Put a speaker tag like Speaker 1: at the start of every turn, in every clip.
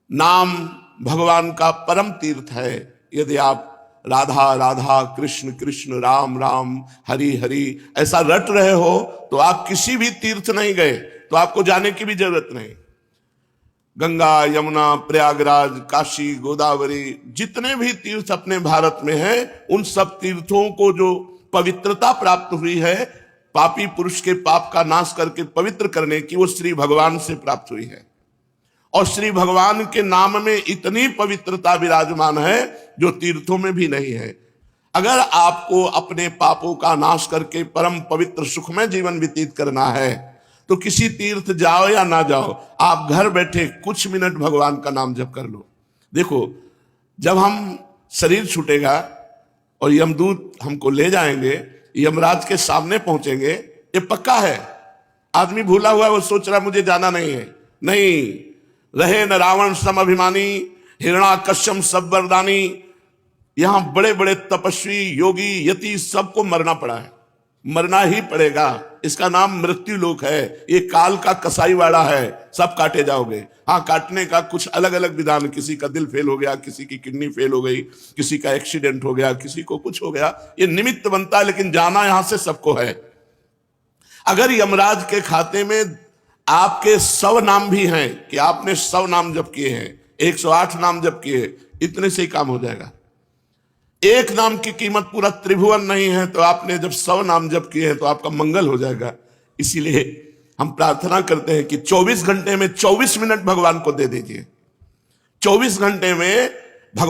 Speaker 1: नाम भगवान का परम तीर्थ है। यदि आप राधा राधा कृष्ण कृष्ण राम राम हरि हरि ऐसा रट रहे हो तो आप किसी भी तीर्थ नहीं गए, तो आपको जाने की भी जरूरत नहीं। गंगा यमुना प्रयागराज काशी गोदावरी जितने भी तीर्थ अपने भारत में हैं, उन सब तीर्थों को जो पवित्रता प्राप्त हुई है, पापी पुरुष के पाप का नाश करके पवित्र करने की, वो श्री भगवान से प्राप्त हुई है। और श्री भगवान के नाम में इतनी पवित्रता विराजमान है जो तीर्थों में भी नहीं है। अगर आपको अपने पापों का नाश करके परम पवित्र सुखमय जीवन व्यतीत करना है तो किसी तीर्थ जाओ या ना जाओ, आप घर बैठे कुछ मिनट भगवान का नाम जप कर लो। देखो, जब हम शरीर छूटेगा और यमदूत हमको ले जाएंगे, यमराज के सामने पहुंचेंगे, ये पक्का है। आदमी भूला हुआ, वो सोच रहा मुझे जाना नहीं है। नहीं, रहे न रावण सम अभिमानी, हिरणाकश्यप सब वरदानी। यहां बड़े बड़े तपस्वी योगी यति सबको मरना पड़ा है, मरना ही पड़ेगा। इसका नाम मृत्यु लोक है। ये काल का कसाईवाड़ा है, सब काटे जाओगे। हाँ, काटने का कुछ अलग अलग विधान, किसी का दिल फेल हो गया, किसी की किडनी फेल हो गई, किसी का एक्सीडेंट हो गया, किसी को कुछ हो गया, ये निमित्त बनता है, लेकिन जाना यहां से सबको है। अगर यमराज के खाते में आपके 100 नाम भी हैं कि आपने 100 नाम जप किए हैं, 108 नाम जप किए, इतने से ही काम हो जाएगा। एक नाम की कीमत पूरा त्रिभुवन नहीं है, तो आपने जब 100 नाम जप किए हैं तो आपका मंगल हो जाएगा। इसीलिए हम प्रार्थना करते हैं कि 24 घंटे में 24 मिनट भगवान को दे दीजिए। 24 घंटे में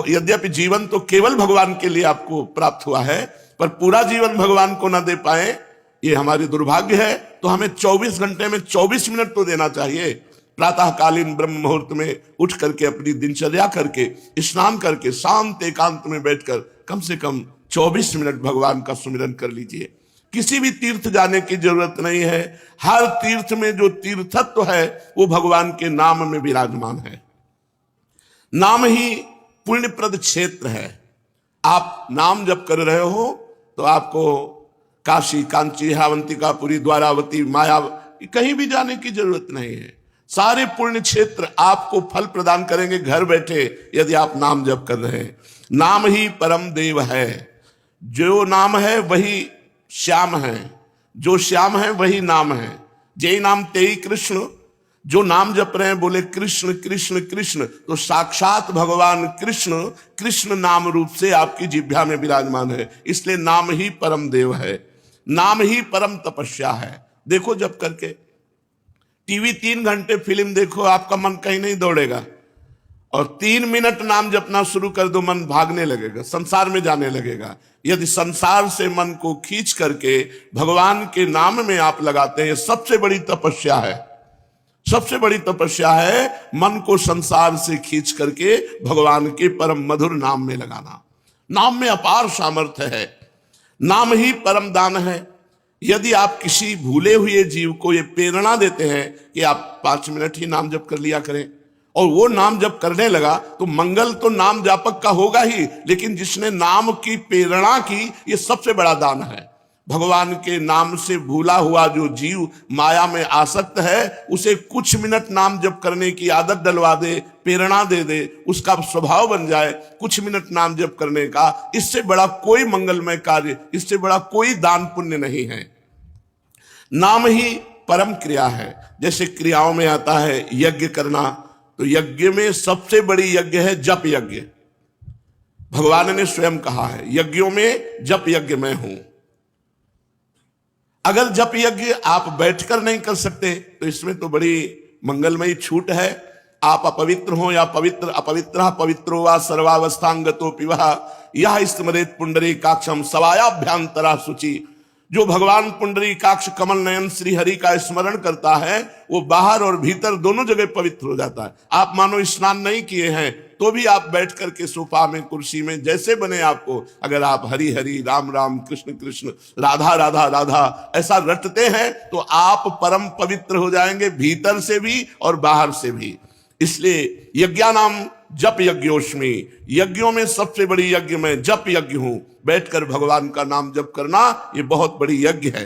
Speaker 1: यद्यपि जीवन तो केवल भगवान के लिए आपको प्राप्त हुआ है, पर पूरा जीवन भगवान को ना दे पाए, ये हमारी दुर्भाग्य है। तो हमें 24 घंटे में 24 मिनट तो देना चाहिए। प्रातःकालीन ब्रह्म मुहूर्त में उठ करके अपनी दिनचर्या करके स्नान करके शांत एकांत में बैठकर कम से कम 24 मिनट भगवान का सुमिरन कर लीजिए। किसी भी तीर्थ जाने की जरूरत नहीं है। हर तीर्थ में जो तीर्थत्व है वो भगवान के नाम में विराजमान है। नाम ही पुण्यप्रद क्षेत्र है। आप नाम जप कर रहे हो तो आपको काशी कांची अवंतिकापुरी द्वारावती माया कहीं भी जाने की जरूरत नहीं है। सारे पुण्य क्षेत्र आपको फल प्रदान करेंगे घर बैठे, यदि आप नाम जप कर रहे हैं। नाम ही परम देव है। जो नाम है वही श्याम है, जो श्याम है वही नाम है। जय नाम तेई कृष्ण। जो नाम जप रहे हैं बोले कृष्ण कृष्ण कृष्ण, तो साक्षात भगवान कृष्ण कृष्ण नाम रूप से आपकी जिह्वा में विराजमान है। इसलिए नाम ही परम देव है, नाम ही परम तपस्या है। देखो, जप करके टीवी 3 घंटे फिल्म देखो, आपका मन कहीं नहीं दौड़ेगा। और 3 मिनट नाम जपना शुरू कर दो, मन भागने लगेगा, संसार में जाने लगेगा। यदि संसार से मन को खींच करके भगवान के नाम में आप लगाते हैं, सबसे बड़ी तपस्या है। सबसे बड़ी तपस्या है मन को संसार से खींच करके भगवान के परम मधुर नाम में लगाना। नाम में अपार सामर्थ्य है। नाम ही परम दान है। यदि आप किसी भूले हुए जीव को ये प्रेरणा देते हैं कि आप 5 मिनट ही नाम जप कर लिया करें, और वो नाम जप करने लगा, तो मंगल तो नाम जापक का होगा ही, लेकिन जिसने नाम की प्रेरणा की, ये सबसे बड़ा दान है। भगवान के नाम से भूला हुआ जो जीव माया में आसक्त है, उसे कुछ मिनट नाम जप करने की आदत डलवा दे, प्रेरणा दे दे, उसका स्वभाव बन जाए कुछ मिनट नाम जप करने का। इससे बड़ा कोई मंगलमय कार्य, इससे बड़ा कोई दान पुण्य नहीं है। नाम ही परम क्रिया है। जैसे क्रियाओं में आता है यज्ञ करना, तो यज्ञ में सबसे बड़ी यज्ञ है जप यज्ञ। भगवान ने स्वयं कहा है, यज्ञों में जप यज्ञ मैं हूं। अगर जप यज्ञ आप बैठकर नहीं कर सकते तो इसमें तो बड़ी मंगलमयी छूट है। आप अपवित्र हो या पवित्र, अपवित्र पवित्रो वा सर्वावस्थांगतो पिवा यह स्मरेत पुंडरीकाक्षम सवायाभ्यांतरा शुचि। जो भगवान पुंडरीकाक्ष कमल नयन श्री हरि का स्मरण करता है, वो बाहर और भीतर दोनों जगह पवित्र हो जाता है। आप मानो स्नान नहीं किए हैं तो भी आप बैठ करके सोफा में, कुर्सी में, जैसे बने आपको, अगर आप हरि हरि राम राम कृष्ण कृष्ण राधा राधा राधा ऐसा रटते हैं तो आप परम पवित्र हो जाएंगे, भीतर से भी और बाहर से भी। इसलिए यज्ञानाम जप यज्ञोस्मि, यज्ञों में सबसे बड़ी यज्ञ मैं जप यज्ञ हूं। बैठकर भगवान का नाम जप करना ये बहुत बड़ी यज्ञ है।